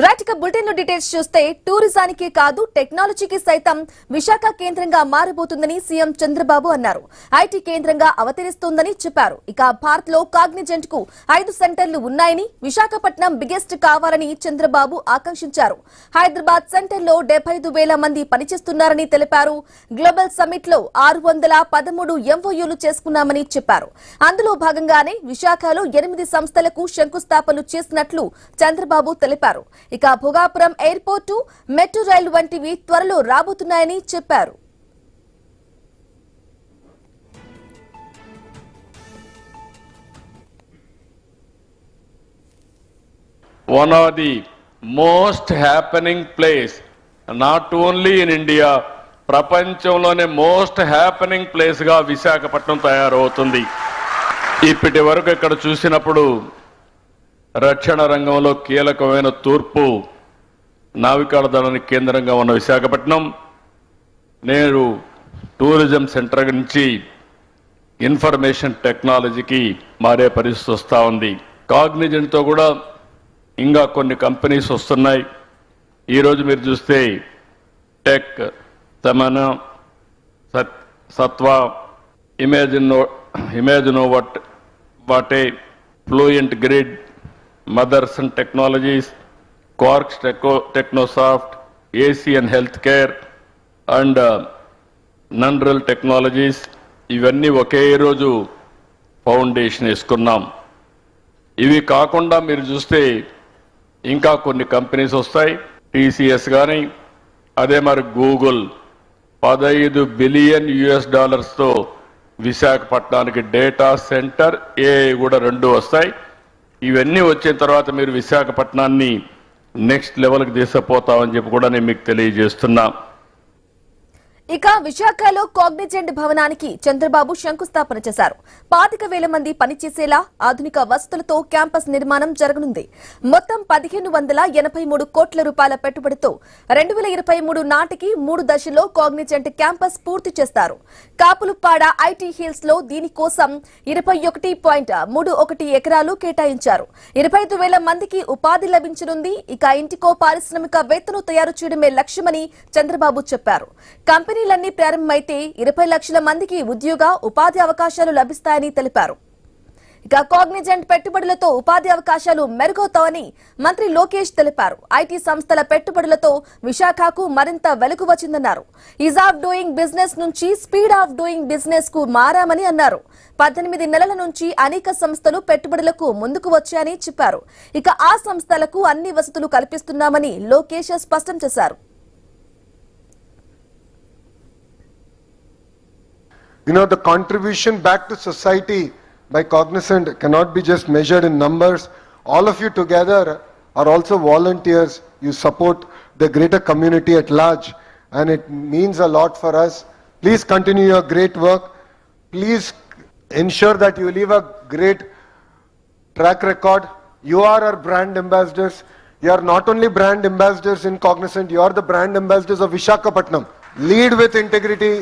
Right గా bulletin details చూస్తే టూరిజానికి కాదు టెక్నాలజీకి సైతం విశాఖ కేంద్రంగా మారబోతుందని సీఎం చంద్రబాబు అన్నారు. ఐటీ కేంద్రంగా అవతరిస్తోందని చెప్పారు. ఇక భారత్ లో కాగ్నిజెంట్ కు 5 సెంటర్లు ఉన్నాయని, విశాఖపట్నం బిగ్గెస్ట్ కావాలని చంద్రబాబు ఆకాంక్షించారు. హైదరాబాద్ సెంటర్ లో 75,000 మంది పనిచేస్తున్నారని తెలిపారు. గ్లోబల్ సమ్మిట్ లో 613 ఎంఓయూలు చేసుకున్నామని చెప్పారు. అందులో భాగంగానే విశాఖలో 8 సంస్థలకు శంకుస్థాపనలు చేసినట్లు చంద్రబాబు తెలిపారు. ఇక భోగాపురం ఎయిర్పోర్టు, మెట్రో రైలు వంటివి త్వరలో రాబోతున్నాయని చెప్పారు. One of the most happening place, not only in India, ప్రపంచంలోనే మోస్ట్ హ్యాపెనింగ్ ప్లేస్ గా విశాఖపట్నం తయారవుతుంది. ఇప్పటి వరకు ఇక్కడ చూసినప్పుడు రక్షణ రంగంలో కీలకమైన తూర్పు నావికాల దళానికి కేంద్రంగా ఉన్న విశాఖపట్నం నేడు టూరిజం సెంటర్ నుంచి ఇన్ఫర్మేషన్ టెక్నాలజీకి మారే పరిస్థితి వస్తూ ఉంది. కాగ్నిజెంట్తో కూడా ఇంకా కొన్ని కంపెనీస్ వస్తున్నాయి. ఈరోజు మీరు చూస్తే టెక్, తమనా, సత్వా, ఇమేజినో వాటే, Fluentgrid, Motherson Technologies, Quarks Technosoft, ACN Healthcare and Nunrel Technologies ఇవన్నీ ఒకే రోజు ఫౌండేషన్ వేసుకున్నాం. ఇవి కాకుండా మీరు చూస్తే ఇంకా కొన్ని కంపెనీస్ వస్తాయి. టీసీఎస్ కానీ అదే మరి గూగుల్ $15 బిలియన్ తో విశాఖపట్నానికి డేటా సెంటర్ కూడా 2 వస్తాయి. ఇవన్నీ వచ్చిన తర్వాత మీరు విశాఖపట్నాన్ని నెక్స్ట్ లెవెల్కి తీసుకుపోతామని చెప్పి కూడా నేను మీకు తెలియజేస్తున్నా. ఇక విశాఖలో కాగ్నిజెంట్ భవనానికి చంద్రబాబు శంకుస్థాపన చేశారు. 25,000 మంది పనిచేసేలా ఆధునిక వసతులతో క్యాంపస్ నిర్మాణం జరగనుంది. మొత్తం 1,583 కోట్ల రూపాయల పెట్టుబడితో 2023 నాటికి 3 దశల్లో కాగ్నిజెంట్ క్యాంపస్ పూర్తి చేస్తారు. కాపులుప్పాడ ఐటీ హిల్స్ లో దీనికోసం 21.31 ఎకరాలు కేటాయించారు. 25,000 మందికి ఉపాధి లభించనుంది. ఇక ఇంటికో పారిశ్రామికవేత్తను తయారు చేయడమే లక్ష్యమని చంద్రబాబు చెప్పారు. కంపెనీలన్నీ ప్రారంభమైతే 20 లక్షల మందికి ఉద్యోగ ఉపాధి అవకాశాలు లభిస్తాయని తెలిపారు. ఇక కాగ్నిజెంట్ పెట్టుబడులతో ఉపాధి అవకాశాలు మెరుగవుతాయని మంత్రి లోకేష్ తెలిపారు. ఐటీ సంస్థల పెట్టుబడులతో విశాఖకు మరింత వెలుగు వచ్చిందన్నారు. ఈజ్ ఆఫ్ డూయింగ్ బిజినెస్ నుంచి స్పీడ్ ఆఫ్ డూయింగ్ బిజినెస్ కు మారామని అన్నారు. 18 నెలల నుంచి అనేక సంస్థలు పెట్టుబడులకు ముందుకు వచ్చాయని చెప్పారు. ఇక ఆ సంస్థలకు అన్ని వసతులు కల్పిస్తున్నామని లోకేష్ స్పష్టం చేశారు. The contribution back to society by Cognizant cannot be just measured in numbers. All of you together are also volunteers. You support the greater community at large, and it means a lot for us. Please continue your great work. Please ensure that you leave a great track record. You are our brand ambassadors. You are not only brand ambassadors in Cognizant, you are the brand ambassadors of Visakhapatnam. Lead with integrity.